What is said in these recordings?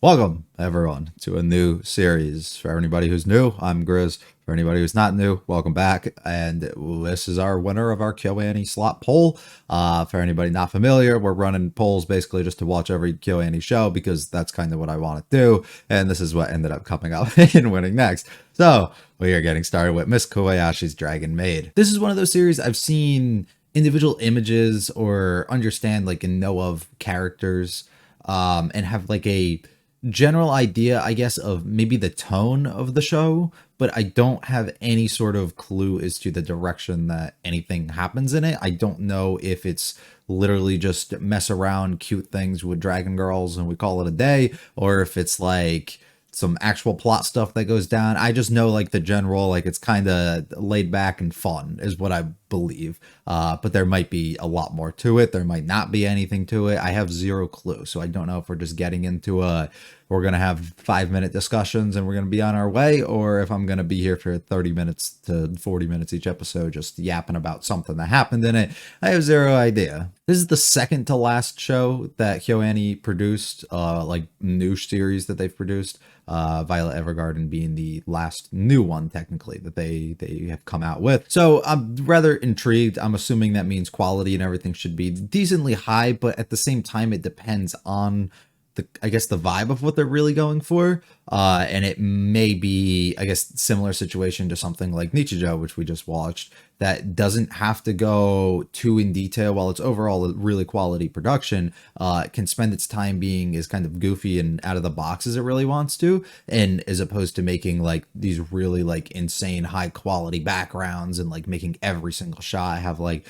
Welcome, everyone, to a new series. For anybody who's new, I'm Grizz. For anybody who's not new, welcome back. And this is our winner of our KyoAni slot poll. For anybody not familiar, we're running polls basically just to watch every KyoAni show because that's kind of what I want to do. And this is what ended up coming up and winning next. So we are getting started with Miss Kobayashi's Dragon Maid. This is one of those series I've seen individual images or understand like and know of characters and have like a general idea, I guess, of maybe the tone of the show, but I don't have any sort of clue as to the direction that anything happens in it. I don't know if it's literally just mess around cute things with dragon girls and we call it a day, or if it's like some actual plot stuff that goes down. I just know like the general, like it's kind of laid back and fun is what I believe. But there might be a lot more to it. There might not be anything to it. I have zero clue. So I don't know if we're just getting into we're going to have 5-minute discussions and we're going to be on our way, or if I'm going to be here for 30 minutes to 40 minutes each episode just yapping about something that happened in it. I have zero idea. This is the second to last show that KyoAni produced, like new series that they've produced. Violet Evergarden being the last new one technically that they have come out with. So I'm rather intrigued. I'm assuming that means quality and everything should be decently high, but at the same time it depends on I guess the vibe of what they're really going for. And it may be, I guess, similar situation to something like Nichijou, which we just watched, that doesn't have to go too in detail while it's overall a really quality production. It can spend its time being as kind of goofy and out of the box as it really wants to, and as opposed to making like these really like insane high quality backgrounds and like making every single shot have like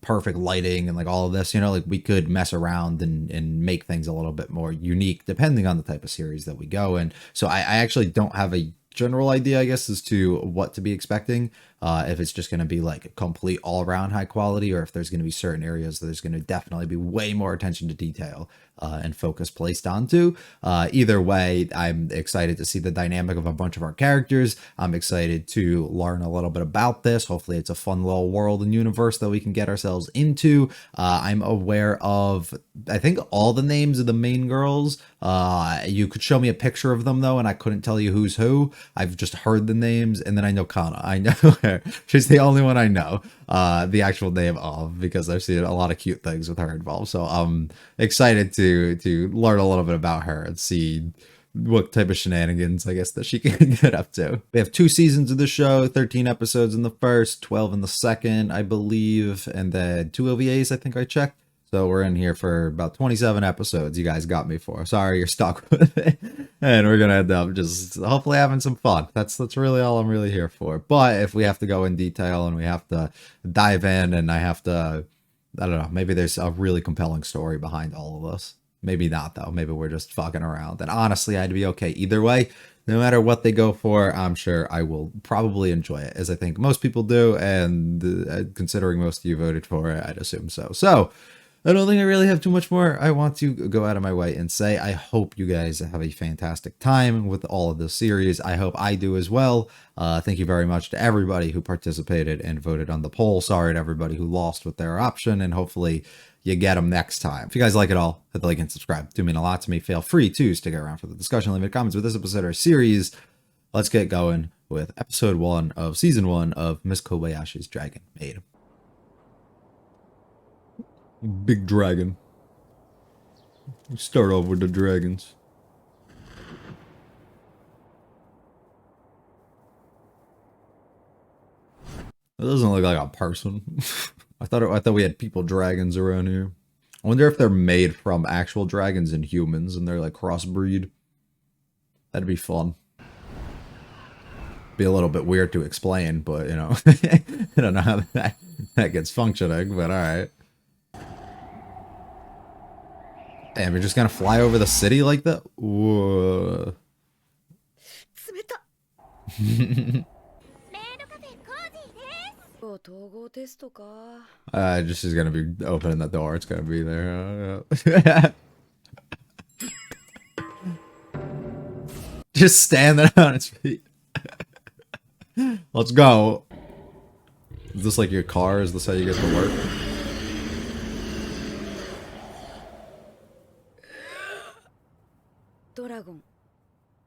perfect lighting and like all of this, like we could mess around and make things a little bit more unique depending on the type of series that we go in. So I actually don't have a general idea, I guess, as to what to be expecting. If it's just going to be like a complete all around high quality, or if there's going to be certain areas that there's going to definitely be way more attention to detail and focus placed onto. Either way, I'm excited to see the dynamic of a bunch of our characters. I'm excited to learn a little bit about this. Hopefully it's a fun little world and universe that we can get ourselves into. I'm aware of, I think, all the names of the main girls. You could show me a picture of them though, and I couldn't tell you who's who. I've just heard the names, and then I know Kana. I know her. She's the only one I know the actual name of, because I've seen a lot of cute things with her involved. So I'm excited to learn a little bit about her and see what type of shenanigans I guess that she can get up to. We have 2 seasons of the show, 13 episodes in the first, 12 in the second, I believe, and then 2 OVAs I think I checked. So we're in here for about 27 episodes. You guys got me for. Sorry, you're stuck with it. And we're gonna end up just hopefully having some fun. That's really all I'm really here for. But if we have to go in detail and we have to dive in, and I don't know, maybe there's a really compelling story behind all of this. Maybe not though. Maybe we're just fucking around. And honestly, I'd be okay either way. No matter what they go for, I'm sure I will probably enjoy it, as I think most people do. And considering most of you voted for it, I'd assume so. So I don't think I really have too much more I want to go out of my way and say. I hope you guys have a fantastic time with all of this series. I hope I do as well. Thank you very much to everybody who participated and voted on the poll. Sorry to everybody who lost with their option, and hopefully you get them next time. If you guys like it all, hit the like and subscribe. It do mean a lot to me. Feel free to stick around for the discussion. Leave comments with this episode or series. Let's get going with episode 1 of season 1 of Miss Kobayashi's Dragon Maid. Big dragon. Start off with the dragons. That doesn't look like a person. I thought we had people dragons around here. I wonder if they're made from actual dragons and humans, and they're like crossbreed. That'd be fun. Be a little bit weird to explain, but I don't know how that gets functioning. But all right. Damn, you're just gonna fly over the city like that? Whoa. Just is gonna be opening the door. It's gonna be there. Just standing on its feet. Let's go. Is this like your car? Is this how you get to work?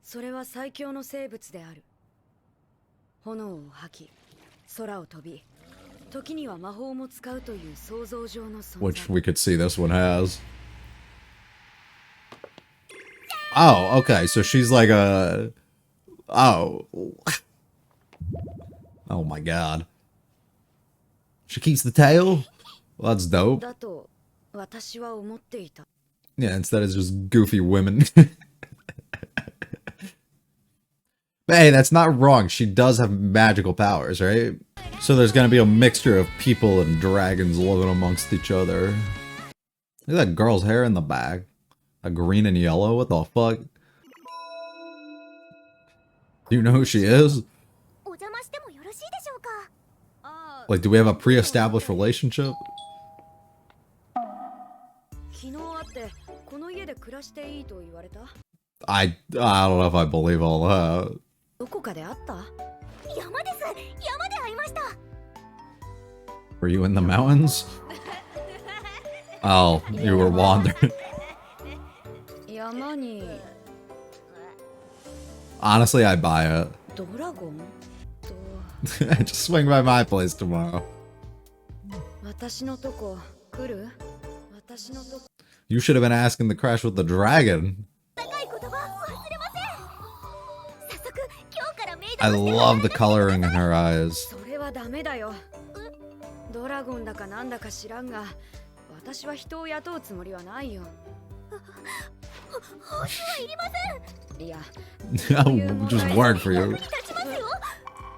それは最強の生物である。炎を吐き、空を飛び、時には魔法も使うという想像上の存在。Which we could see this one has. Oh, okay. So she's like a. Oh. Oh my god. She keeps the tail? Well, that's dope. だと私は思っていた。 Yeah, instead it's just goofy women. But hey, that's not wrong. She does have magical powers, right? So there's gonna be a mixture of people and dragons living amongst each other. Look at that girl's hair in the back. A green and yellow? What the fuck? Do you know who she is? Like, do we have a pre-established relationship? 昨日会ってこの家で暮らしていいと言われた。 I don't know if I believe all that. どこかで会った？山です。山で会いました。 Were you in the mountains? Oh, you were wandering. 山に Honestly, I buy it. ドラゴンと Just swing by my place tomorrow. 私のとこ来る？私のとこ You should have been asking to crash with the dragon. I love the coloring in her eyes. それはダメだよ。ドラゴンだかなんだか知らんが、私は人を雇うつもりはないよ。いや、 I'll just work for you.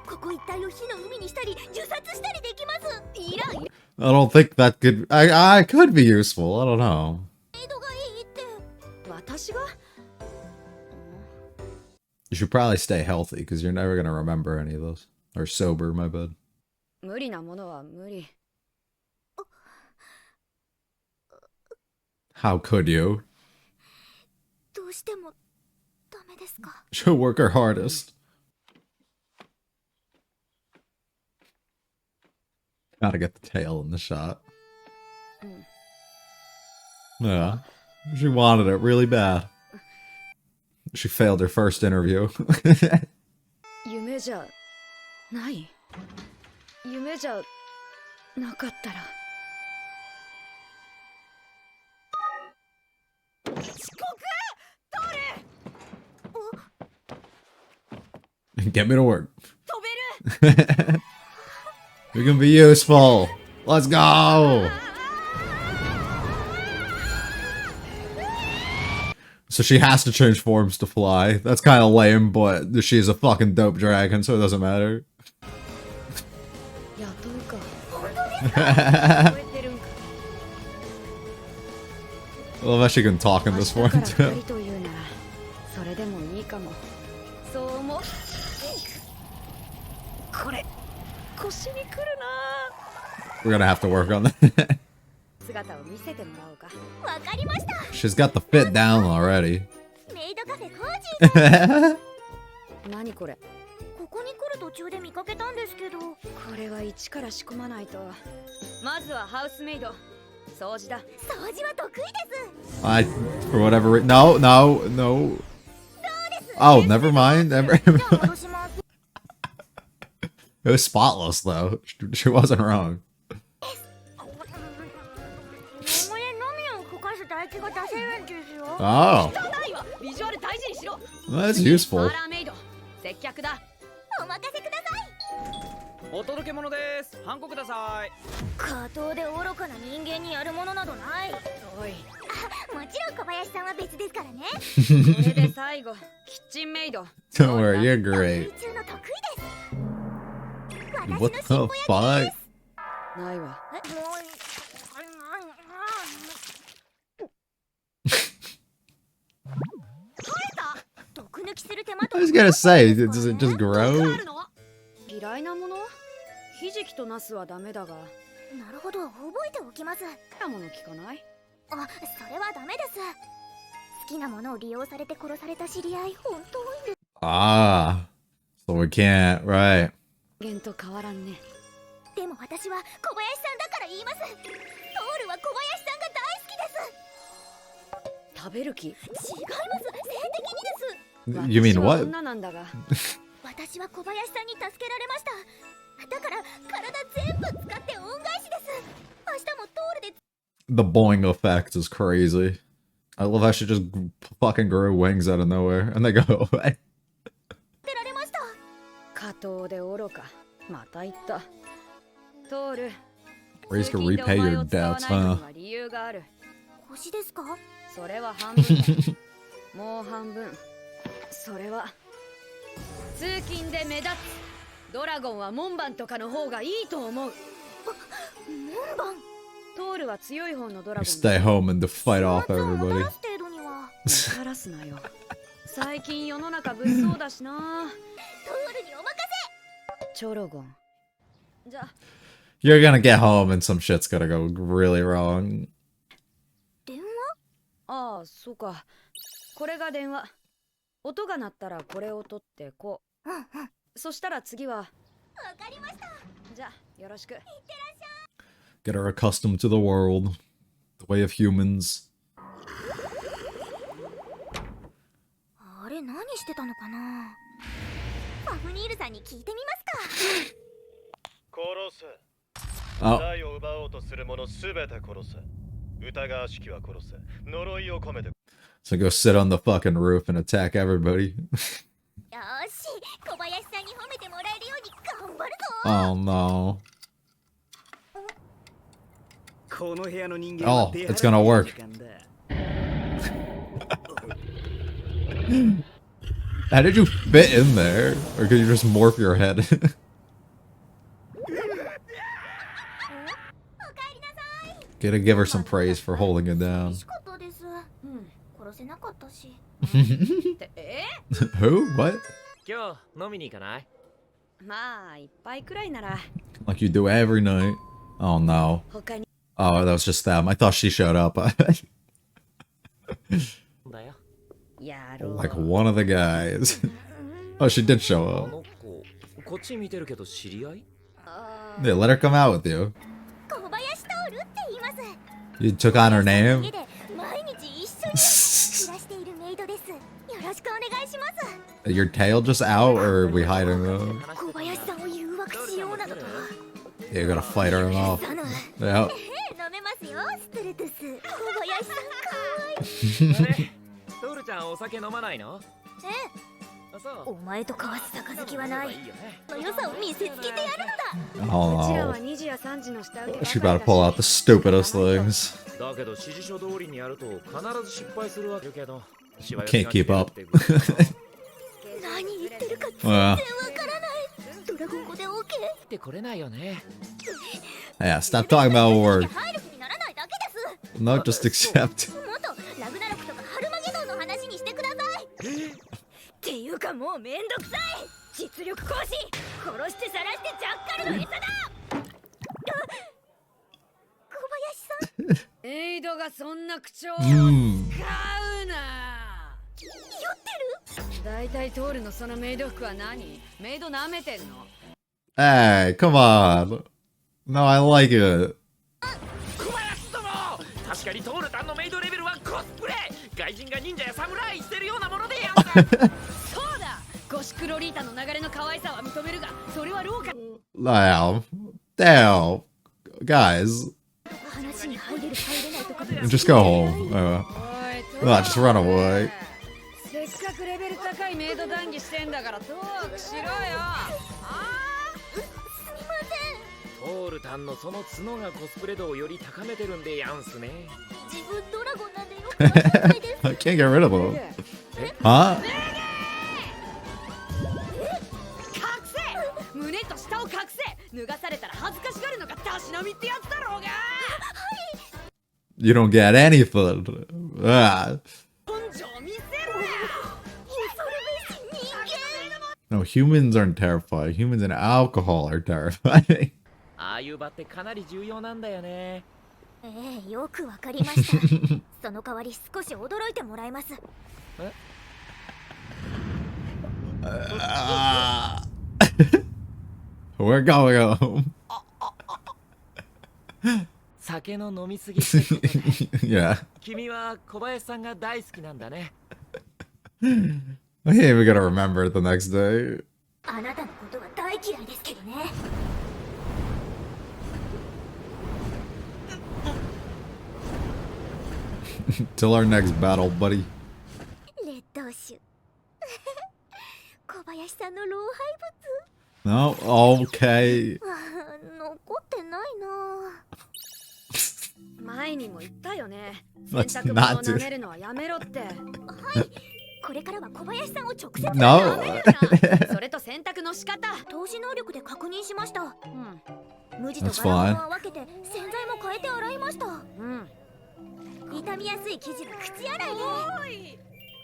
ここ一帯を火の海にしたり、自殺したりできます。いらん。 I don't think that could. I could be useful. I don't know. 私が You should probably stay healthy because you're never gonna remember any of those. Or sober, my bad. 無理なものは無理。 How could you? どうしてもダメですか？ She'll work her hardest. Gotta get the tail in the shot. Yeah. She wanted it really bad. She failed her first interview. 夢じゃない。夢じゃなかったら。 Get me to work. We can be useful. Let's go. So she has to change forms to fly. That's kind of lame, but she's a fucking dope dragon, so it doesn't matter. I love how she can talk in this form too. We're gonna have to work on that. She's got the fit down already. 何これ？ここに来る途中で見かけたんですけど。これは一から仕込まないと。まずはハウスメイド。掃除だ。掃除は得意です。 I, for whatever reason, no. Oh, never mind. It was spotless though. She wasn't wrong. Oh, that's useful. お届け物です。ハンコください。下等で愚かな人間にやるものなどない。おい。もちろん小林さんは別ですからね。これで最後、キッチンメイド。 Don't worry, you're great. 中の得意です。 What the fuck? ないわ。 I was gonna say, does it just grow? 嫌いなもの？ひじきとナスはダメだが。なるほど、覚えておきます。好きなもの聞かない？あ、それはダメです。好きなものを利用されて殺された知り合い、本当多いんです。 Ah, so we can't, right? ゲンと変わらんね。でも私は小林さんだから言います。トールは小林さんが大好きです。食べる気？違います。性的にです。You mean 私は what? 女なんだが。私は小林さんに助けられました。だから体全部使って恩返しです。明日もトールで The boing effect is crazy. I love how she just fucking grew wings out of nowhere and they go away. 出られました。加藤で愚か。また言った。トール。 Ways to repay your debts, huh? 理由がある。星ですか？それは半分だ。もう半分。それは通勤で目立つ。ドラゴンは門番とかの方がいいと思う。門番。トールは強い方のドラゴン。Stay home and to fight off everybody. 程度には。カラスなよ。最近世の中物騒だしな。トールにお任せ。チョロゴン。じゃ。You're gonna get home and some shit's gonna go really wrong. 電話？ああ、そうか。これが電話。音が鳴ったらこれを取ってこう。そしたら次は。わかりました。じゃあよろしく。いってらっしゃい。Get her accustomed to the world, the way of humans. あれ何してたのかな。ファフニールさんに聞いてみますか。殺せ。 Oh. 財を奪おうとする者すべて殺せ。疑わしきは殺せ。呪いを込めて。 So go sit on the fucking roof and attack everybody. よし、小林さんに褒めてもらえるように頑張るぞ。 Oh no. この部屋の人間 Oh, は出 it's gonna 払 work. いの時間だ。 How did you fit in there? Or could you just morph your head? おかえりなさい。 Gotta give her some praise for holding it 寂 down. しかったです。殺せなかったし。Who? What? 今日飲みに行かない？まあ、いっぱいくらいなら。 Like you do every night. Oh no. 他に。 Oh, that was just them. I thought she showed up. だよ。やろう。 Like one of the guys. Oh, she did show あ up. の子、こっち見てるけど知り合い？ Yeah, let her come out with you. 小林トールって言います。 You took on her 家 name? で毎日一緒に暮らしているメイドです。よろしくお願いします。 Your tail just out, or are we hiding them? 小林さんを誘惑しようなどとは。 Yeah, you're gonna fight her off. さぬ。 Yeah. 飲めますよ、ストレトス。小林さんかわいい。あれ？トールちゃんお酒飲まないの？あ、そう。お前と交わす杯はない。いいよね。の良さを見せつけてやるのだ。 Oh うちら no. は2時や3時の下請けばかりだ She し about to pull out the stupidest things. だけど指示書通りにやると必ず失敗するわけだけど。 Can't keep up. 何言ってるか Well, 全然わからない。ドラゴン語で OK。ってこれないよね。 yeah, stop talking about a word. 入る気にならないだけです。 No, just accept. もっとラグナロクとかハルマゲドンの話にしてください。っていうかもうめんどくさい。実力行使。殺して晒してジャッカルの餌だ。小林さん。エイドがそんな口調を使 Mm. うな。酔ってる？だいたいトールのそのメイド服は何？メイド舐めてんの？ Hey, come on. No, I like it. 小林殿、確かにトールタンのメイドレベルはコスプレ。外人が忍者や侍してるようなものでやんす。そうだ。ゴシクロリータの流れの可愛さは認めるが、それはローカル。 Damn. Damn. Guys, 話に入れる入れないとか。 just go home. おい、トー No, just run away. せっかくレベル高いメイド談義してんだからトークしろよ。トールタンのその角がコスプレ度をより高めてるんでやんすね。自分ドラゴンなんでよくわかんないです。 I can't get rid of him. Huh? 隠せ。胸と下を隠せ。脱がされたら恥ずかしがるのがたしなみってやつだろうが。 You don't get anything. Ah. 根性見せろよ。 No, humans aren't terrifying. Humans and alcohol are terrifying. ああいう場ってかなり重要なんだよね。ええ、よくわかりました。その代わり少し驚いてもらいます。We're going home. 酒の飲みすぎってことで。 Yeah. 君は小林さんが大好きなんだね。I ain't even gonna remember it the next day. あなたのことは大嫌いですけどね。 Till our next battle, buddy. 劣等種。小林さんの老廃 No? Okay. 物。残ってないな。前にも言ったよね。 Let's 洗濯物 not を do 舐めるのはやめろって。これからは小林さんを直接 No. 舐めるな。それと洗濯の仕方。投資能力で確認しました。うん。無地と That's 柄物は分けて洗剤も変えて洗いました。うん。傷みやすい生地が口洗いで。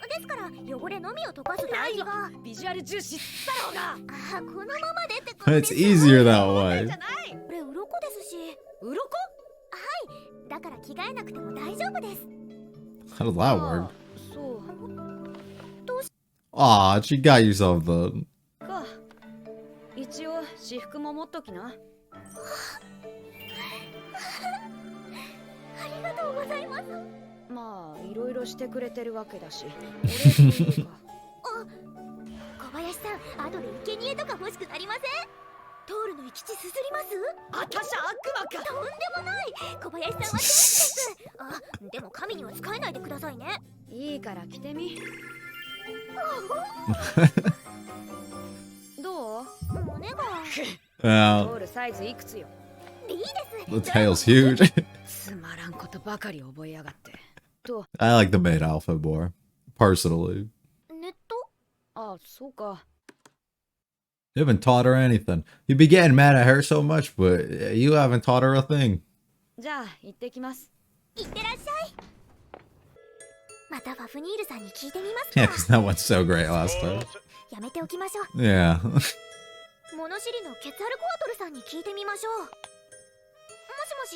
ですから汚れのみを溶かす大事が。ビジュアル重視だろうが。あ、このままでってことで It's す。 easier that way. じゃない。これ鱗ですし。鱗？だから着替えなくても大丈夫です。 How does that work? そう Aw, she got you something. か。一応私服も持っときな。ありがとうございます。まあいろいろしてくれてるわけだし。お礼というか。小林さん、後で生贄とか欲しくなりません？トールの生き血すすります？あたしゃ悪魔か。とんでもない。小林さんは天使です。あ、でも神には使えないでくださいね。いいから着てみ。どう？胸が。ト Yeah, ールサイズいくつよ。いいです。 the tail's huge. つまらんことばかり覚えやがって。と、 I like the maid outfit more, personally. ネット？あ、そうか。 You haven't taught her anything. You'd be getting mad at her so much, but you haven't taught her a thing. じゃあ行ってきます。いってらっしゃい。またファフニールさんに聞いてみます Yeah, か。 because that went so great last time. やめておきましょう。 Yeah. 物知りのケツアルコアトルさんに聞いてみましょう。もしも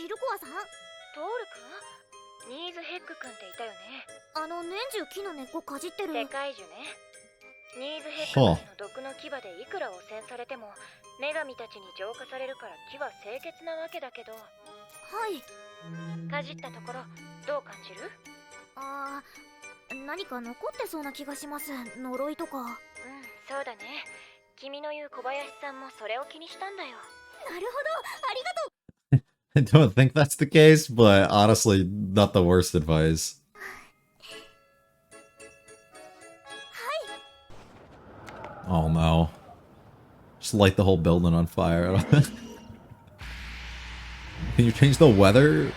しルコアさん。トールくん？ニーズヘックくんっていたよね。年中木の根っこかじってる。世界樹ね。ニーズヘックくんの毒の牙でいくら汚染されても女神たちに浄化されるから木は清潔なわけだけど。はい。かじったところどう感じる？何か残ってそうな気がします。呪いとか。うん、そうだね。君の言う小林さんもそれを気にしたんだよ。なるほど、ありがとう。 I don't think that's the case, but honestly, not the worst advice. Oh no. Just light the whole building on fire. Can you change the weather?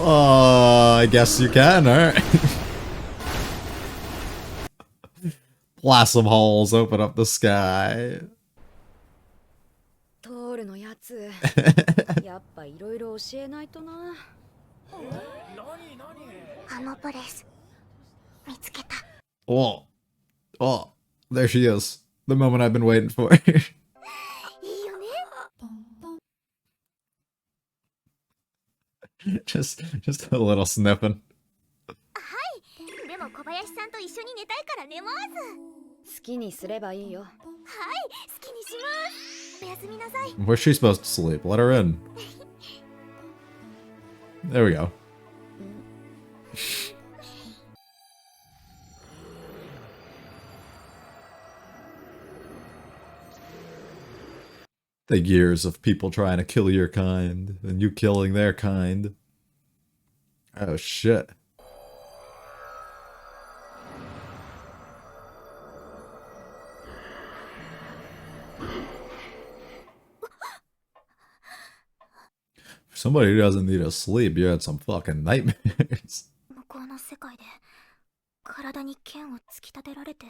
I guess you can, alright. Blast some holes, open up the sky. トールのやつ。やっぱいろいろ教えないとな。プレス見つけた。 Oh. Oh. There she is. The moment I've been waiting for. いいよね。 just a little sniffing. でも小林さんと一緒に寝たいから寝ます。好きにすればいいよ。はい、好きにします。おやすみなさい。 Where's she supposed to sleep? Let her in. There we go. The years of people trying to kill your kind, and you killing their kind. Oh shit. For somebody who doesn't need to sleep, you had some fucking nightmares. 向こうの世界で体に剣を突き立てられて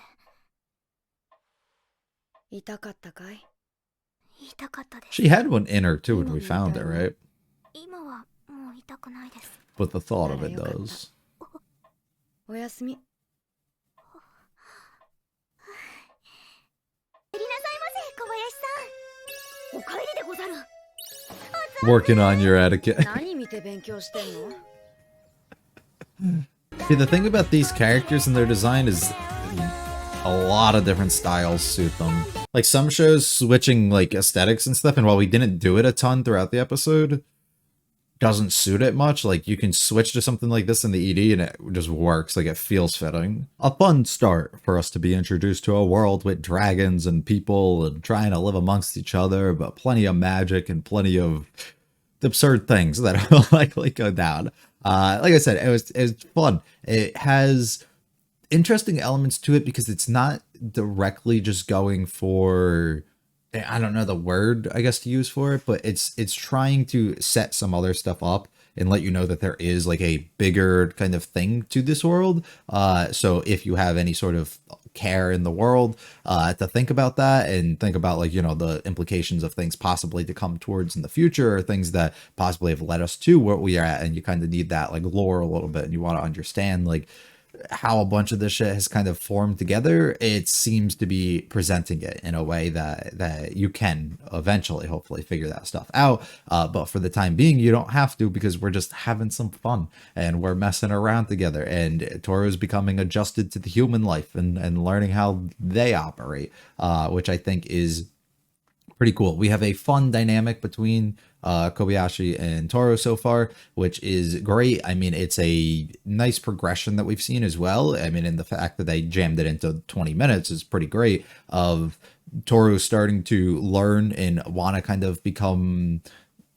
痛かったかい？痛かったです。 She had one in her too when we found it, right? 今はもう痛くないです。 But the thought of it does. おやすみ。やりなさいませ、小林さん。お帰りでござる。 Working on your etiquette. 何見て勉強してんの？ See, the thing about these characters and their design is a lot of different styles suit them. Like some shows switching like aesthetics and stuff, and while we didn't do it a ton throughout the episode, doesn't suit it much. Like you can switch to something like this in the ED and it just works. Like it feels fitting. A fun start for us to be introduced to a world with dragons and people and trying to live amongst each other, but plenty of magic and plenty of absurd things that will likely go down. Like I said, it was fun. It has interesting elements to it because it's not directly just going for, I don't know the word I guess to use for it, but it's trying to set some other stuff up and let you know that there is like a bigger kind of thing to this world. So if you have any sort of care in the world, to think about that and think about like, you know, the implications of things possibly to come towards in the future or things that possibly have led us to where we are at, and you kind of need that like lore a little bit and you want to understand like how a bunch of this shit has kind of formed together. It seems to be presenting it in a way that you can eventually hopefully figure that stuff out, but for the time being you don't have to, because we're just having some fun and we're messing around together, and Toru's becoming adjusted to the human life and learning how they operate, which I think is pretty cool. We have a fun dynamic between Kobayashi and Toru so far, which is great. I mean, it's a nice progression that we've seen as well. I mean, and the fact that they jammed it into 20 minutes is pretty great, of Toru starting to learn and want to kind of become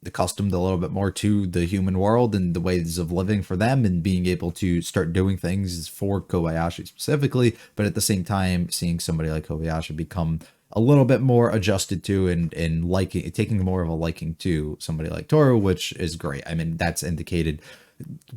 accustomed a little bit more to the human world and the ways of living for them, and being able to start doing things for Kobayashi specifically, but at the same time seeing somebody like Kobayashi become a little bit more adjusted to and liking, taking more of a liking to somebody like Toru, which is great. I mean, that's indicated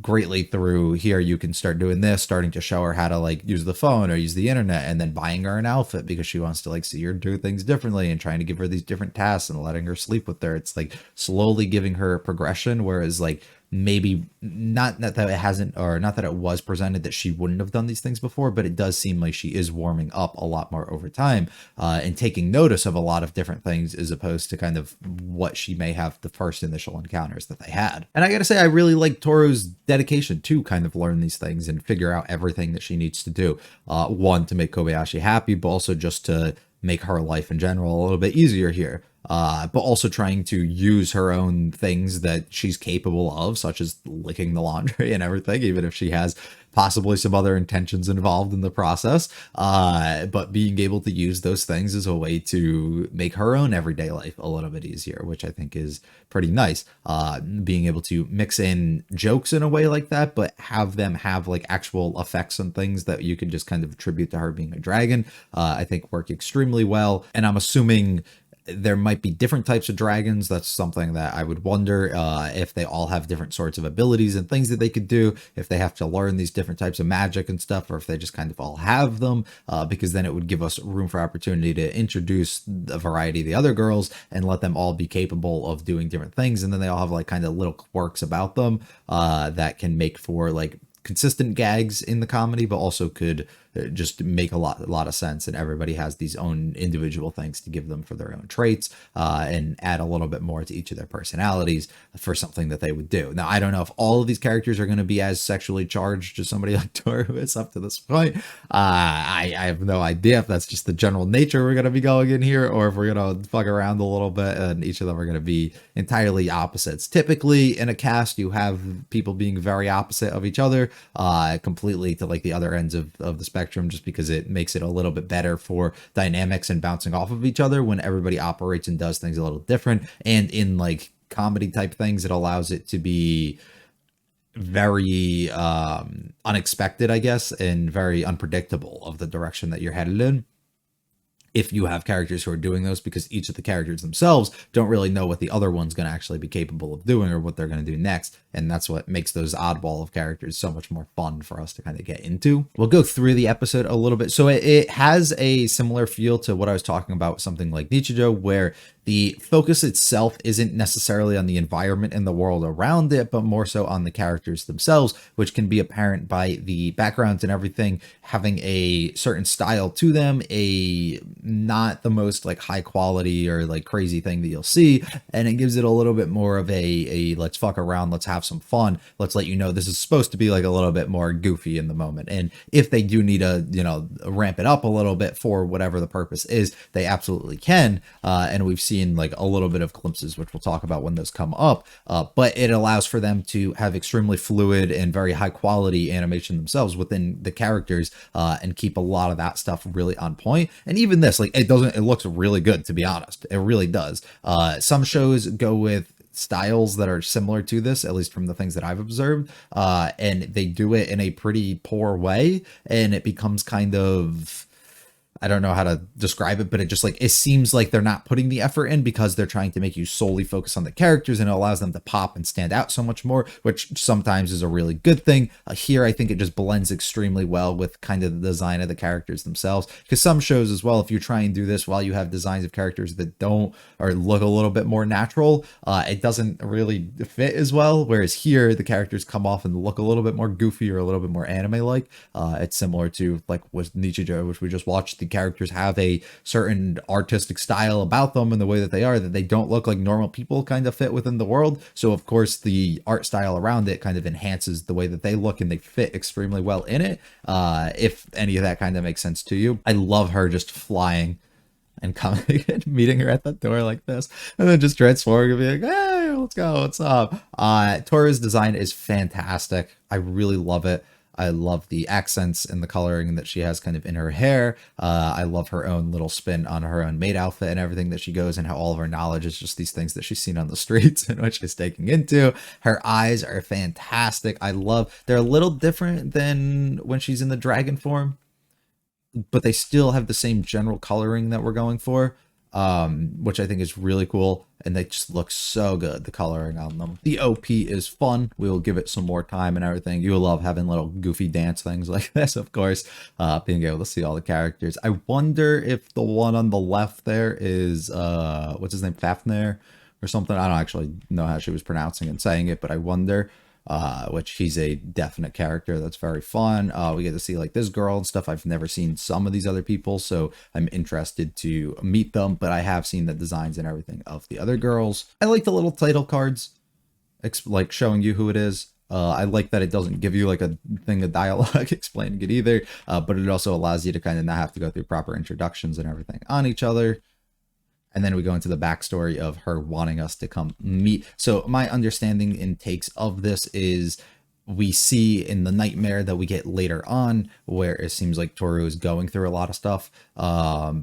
greatly through here. You can start doing this, starting to show her how to like use the phone or use the internet, and then buying her an outfit because she wants to like see her do things differently, and trying to give her these different tasks and letting her sleep with her. It's like slowly giving her progression, whereas like maybe not that it hasn't, or not that it was presented that she wouldn't have done these things before, but it does seem like she is warming up a lot more over time, and taking notice of a lot of different things, as opposed to kind of what she may have the first initial encounters that they had. And I gotta say, I really like Toru's dedication to kind of learn these things and figure out everything that she needs to do. One, to make Kobayashi happy, but also just to make her life in general a little bit easier here. But also trying to use her own things that she's capable of, such as licking the laundry and everything, even if she has possibly some other intentions involved in the process. But being able to use those things as a way to make her own everyday life a little bit easier, which I think is pretty nice. Being able to mix in jokes in a way like that, but have them have like actual effects and things that you can just kind of attribute to her being a dragon, I think work extremely well. And I'm assuming there might be different types of dragons. That's something that I would wonder, if they all have different sorts of abilities and things that they could do, if they have to learn these different types of magic and stuff, or if they just kind of all have them, because then it would give us room for opportunity to introduce a variety of the other girls and let them all be capable of doing different things. And then they all have like kind of little quirks about them, that can make for like consistent gags in the comedy, but also could just make a lot of sense, and everybody has these own individual things to give them for their own traits, and add a little bit more to each of their personalities for something that they would do. Now, I don't know if all of these characters are going to be as sexually charged as somebody like Toru is up to this point. I have no idea if that's just the general nature we're going to be going in here, or if we're going to fuck around a little bit and each of them are going to be entirely opposites. Typically in a cast, you have people being very opposite of each other, completely to like the other ends of the spectrum, just because it makes it a little bit better for dynamics and bouncing off of each other when everybody operates and does things a little different. And in like comedy type things, it allows it to be very unexpected, I guess, and very unpredictable of the direction that you're headed in, if you have characters who are doing those, because each of the characters themselves don't really know what the other one's going to actually be capable of doing or what they're going to do next. And that's what makes those oddball of characters so much more fun for us to kind of get into. We'll go through the episode a little bit. So it has a similar feel to what I was talking about with something like Nichijou, where the focus itself isn't necessarily on the environment and the world around it, but more so on the characters themselves, which can be apparent by the backgrounds and everything having a certain style to them, a not the most like high quality or like crazy thing that you'll see. And it gives it a little bit more of a let's fuck around, let's have some fun, let's let you know this is supposed to be like a little bit more goofy in the moment. And if they do need to, you know, ramp it up a little bit for whatever the purpose is, they absolutely can. And we've seen seen like a little bit of glimpses, which we'll talk about when those come up. But it allows for them to have extremely fluid and very high quality animation themselves within the characters, and keep a lot of that stuff really on point. And even this, like, it looks really good, to be honest. It really does. Some shows go with styles that are similar to this, at least from the things that I've observed, and they do it in a pretty poor way, and it becomes kind of, I don't know how to describe it, but it just like, it seems like they're not putting the effort in because they're trying to make you solely focus on the characters, and it allows them to pop and stand out so much more, which sometimes is a really good thing. Here, I think it just blends extremely well with kind of the design of the characters themselves, because some shows as well, if you try and do this while you have designs of characters that don't, or look a little bit more natural, it doesn't really fit as well. Whereas here, the characters come off and look a little bit more goofy or a little bit more anime-like. It's similar to like with Nichijou, which we just watched. The characters have a certain artistic style about them and the way that they don't look like normal people kind of fit within the world. So of course the art style around it kind of enhances the way that they look, and they fit extremely well in it. If any of that kind of makes sense to you. I love her just flying and coming and meeting her at the door like this, and then just transforming and being like, hey, let's go, what's up? Toru's design is fantastic. I really love it. I love the accents and the coloring that she has kind of in her hair. I love her own little spin on her own maid outfit and everything that she goes, and how all of her knowledge is just these things that she's seen on the streets and what she's taking into. Her eyes are fantastic. They're a little different than when she's in the dragon form, but they still have the same general coloring that we're going for, which I think is really cool. And they just look so good, the coloring on them. The OP is fun. We will give it some more time and everything. You'll love having little goofy dance things like this, of course, being able to see all the characters. I wonder if the one on the left there is, what's his name, Fafnir or something? I don't actually know how she was pronouncing and saying it, but I wonder. Which he's a definite character that's very fun. We get to see like this girl and stuff. I've never seen some of these other people, so I'm interested to meet them, but I have seen the designs and everything of the other girls. I like the little title cards, like showing you who it is. I like that it doesn't give you like a thing of dialogue explaining it either, but it also allows you to kind of not have to go through proper introductions and everything on each other. And then we go into the backstory of her wanting us to come meet. So my understanding and takes of this is we see in the nightmare that we get later on, where it seems like Toru is going through a lot of stuff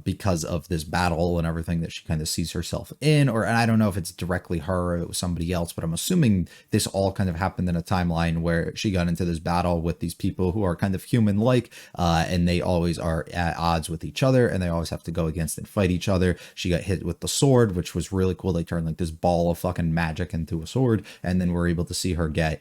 because of this battle and everything that she kind of sees herself in. And I don't know if it's directly her or it was somebody else, but I'm assuming this all kind of happened in a timeline where she got into this battle with these people who are kind of human-like, and they always are at odds with each other, and they always have to go against and fight each other. She got hit with the sword, which was really cool. They turned like this ball of fucking magic into a sword, and then we're able to see her get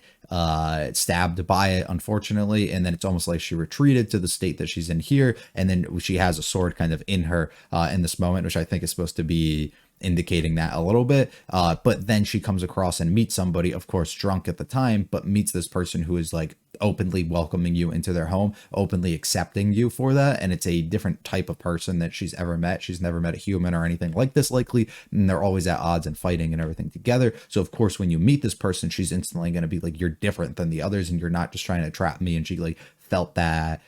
stabbed by it, unfortunately, and then it's almost like she retreated to the state that she's in here, and then she has a sword kind of in her in this moment, which I think is supposed to be indicating that a little bit, but then she comes across and meets somebody, of course drunk at the time, but meets this person who is like openly welcoming you into their home, openly accepting you for that, and it's a different type of person that she's ever met. She's never met a human or anything like this likely, and they're always at odds and fighting and everything together. So of course when you meet this person, she's instantly going to be like, you're different than the others and you're not just trying to trap me, and she like felt that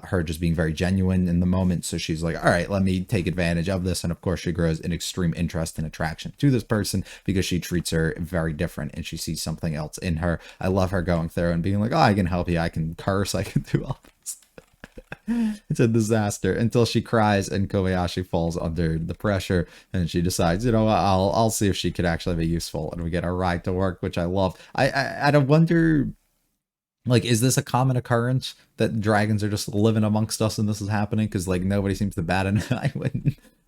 her just being very genuine in the moment, so she's like, all right, let me take advantage of this. And of course she grows an extreme interest and attraction to this person because she treats her very different and she sees something else in her. I love her going through and being like, oh, I can help you, I can curse, I can do all this. It's a disaster until she cries and Kobayashi falls under the pressure, and she decides, you know what, I'll see if she could actually be useful, and we get a ride to work, which I love. I don't wonder, like, is this a common occurrence that dragons are just living amongst us and this is happening? Because like nobody seems to bat an eye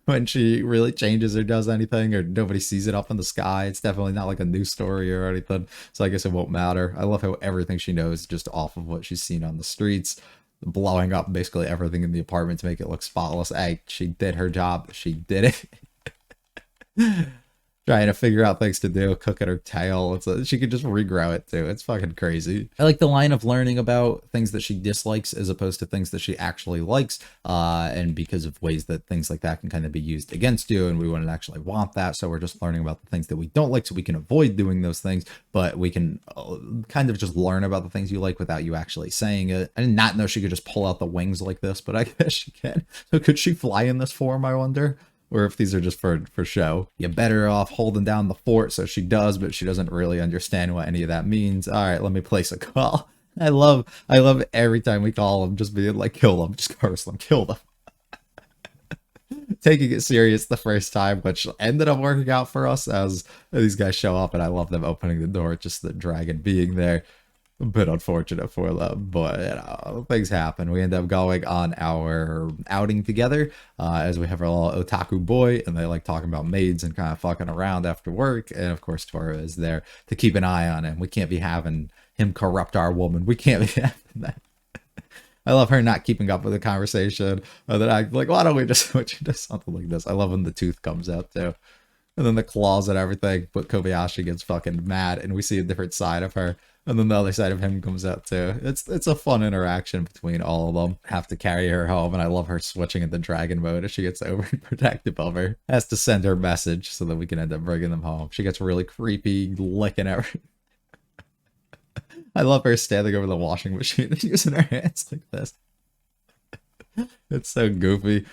when she really changes or does anything, or nobody sees it up in the sky. It's definitely not like a news story or anything, so I guess it won't matter. I love how everything she knows just off of what she's seen on the streets, blowing up basically everything in the apartment to make it look spotless. Hey, she did her job. She did it. Trying to figure out things to do, cooking her tail. She could just regrow it too. It's fucking crazy. I like the line of learning about things that she dislikes as opposed to things that she actually likes, and because of ways that things like that can kind of be used against you, and we wouldn't actually want that, so we're just learning about the things that we don't like so we can avoid doing those things, but we can kind of just learn about the things you like without you actually saying it. I did not know she could just pull out the wings like this, but I guess she can. So could she fly in this form, I wonder? or if these are just for show. You're better off holding down the fort, so she does, but she doesn't really understand what any of that means. All right, let me place a call. I love every time we call them, just being like, kill them, just curse them, kill them. Taking it serious the first time, which ended up working out for us as these guys show up, and I love them opening the door, just the dragon being there. A bit unfortunate for them, but you know, things happen. We end up going on our outing together as we have our little otaku boy, and they like talking about maids and kind of fucking around after work. And of course, Tora is there to keep an eye on him. We can't be having him corrupt our woman. We can't be having that. I love her not keeping up with the conversation. Or that I like, why don't we just switch to something like this? I love when the tooth comes out too. And then the claws and everything. But Kobayashi gets fucking mad, and we see a different side of her. And then the other side of him comes out too. It's a fun interaction between all of them. Have to carry her home, and I love her switching into dragon mode as she gets overprotective of her. Has to send her message so that we can end up bringing them home. She gets really creepy, licking everything. I love her standing over the washing machine and using her hands like this. It's so goofy.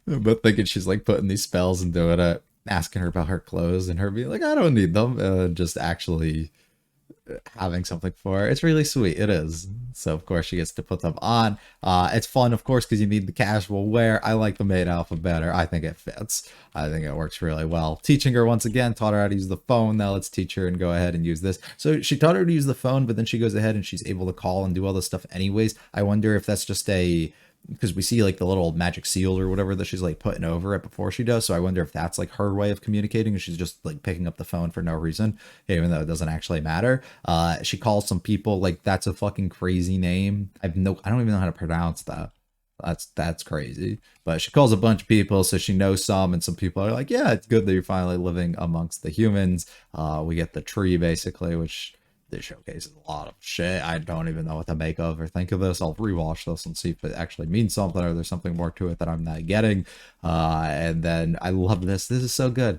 But thinking she's like putting these spells and doing it. Asking her about her clothes and her being like, I don't need them. Just actually having something for her. It's really sweet. It is. So of course she gets to put them on. It's fun, of course, because you need the casual wear. I like the Maid outfit better. I think it fits. I think it works really well. Teaching her once again, taught her how to use the phone. Now let's teach her and go ahead and use this. So she taught her to use the phone, but then she goes ahead and she's able to call and do all this stuff anyways. I wonder if that's just because we see like the little magic seal or whatever that she's like putting over it before she does. So I wonder if that's like her way of communicating, and she's just like picking up the phone for no reason, even though it doesn't actually matter. She calls some people like, that's a fucking crazy name. I don't even know how to pronounce that. That's crazy. But she calls a bunch of people, so she knows some, and some people are like, yeah, it's good that you're finally living amongst the humans. We get the tree basically, which this showcases a lot of shit. I don't even know what to make of or think of this. I'll rewatch this and see if it actually means something, or there's something more to it that I'm not getting. And then I love this. This is so good.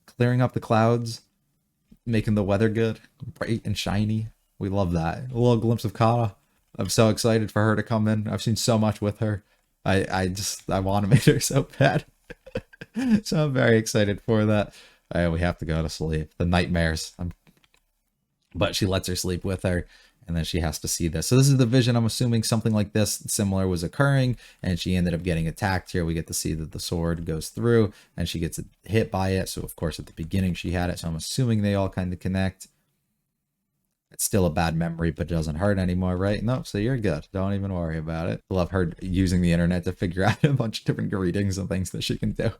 Clearing up the clouds, making the weather good, bright and shiny. We love that. A little glimpse of Kata. I'm so excited for her to come in. I've seen so much with her. I want to make her so bad. So I'm very excited for that. We have to go to sleep. The nightmares. But she lets her sleep with her, and then she has to see this. So this is the vision. I'm assuming something like this similar was occurring, and she ended up getting attacked. Here we get to see that the sword goes through, and she gets hit by it. So of course at the beginning she had it, so I'm assuming they all kind of connect. It's still a bad memory, but it doesn't hurt anymore, right? No, so you're good. Don't even worry about it. I love her using the internet to figure out a bunch of different greetings and things that she can do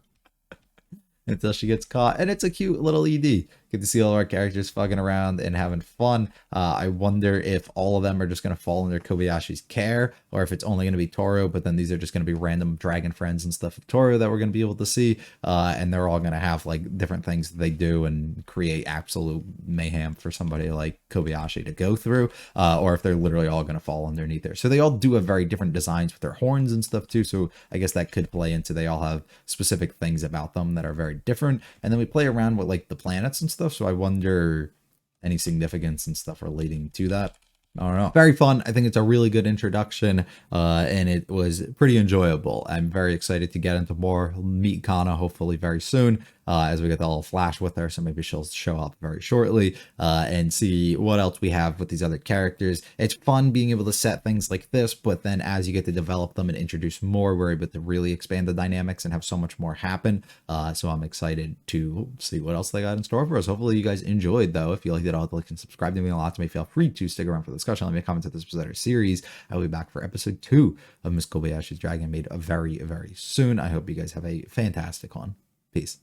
until she gets caught. And it's a cute little ED. Get to see all of our characters fucking around and having fun. I wonder if all of them are just going to fall under Kobayashi's care, or if it's only going to be Toro, but then these are just going to be random dragon friends and stuff of Toro that we're going to be able to see. And they're all going to have like different things that they do and create absolute mayhem for somebody like Kobayashi to go through, or if they're literally all going to fall underneath there. So they all do have very different designs with their horns and stuff too. So I guess that could play into, they all have specific things about them that are very different. And then we play around with like the planets and stuff. So I wonder any significance and stuff relating to that. I don't know. Very fun. I think it's a really good introduction, and it was pretty enjoyable. I'm very excited to get into more. Meet Kana hopefully very soon, as we get the little flash with her, so maybe she'll show up very shortly, and see what else we have with these other characters. It's fun being able to set things like this, but then as you get to develop them and introduce more, we're able to really expand the dynamics and have so much more happen. So I'm excited to see what else they got in store for us. Hopefully you guys enjoyed, though. If you liked it, all, like and subscribe to me a lot to me. Feel free to stick around for the discussion. Let me comment at this particular series. I will be back for episode 2 of Miss Kobayashi's Dragon Maid very, very soon. I hope you guys have a fantastic one. Peace.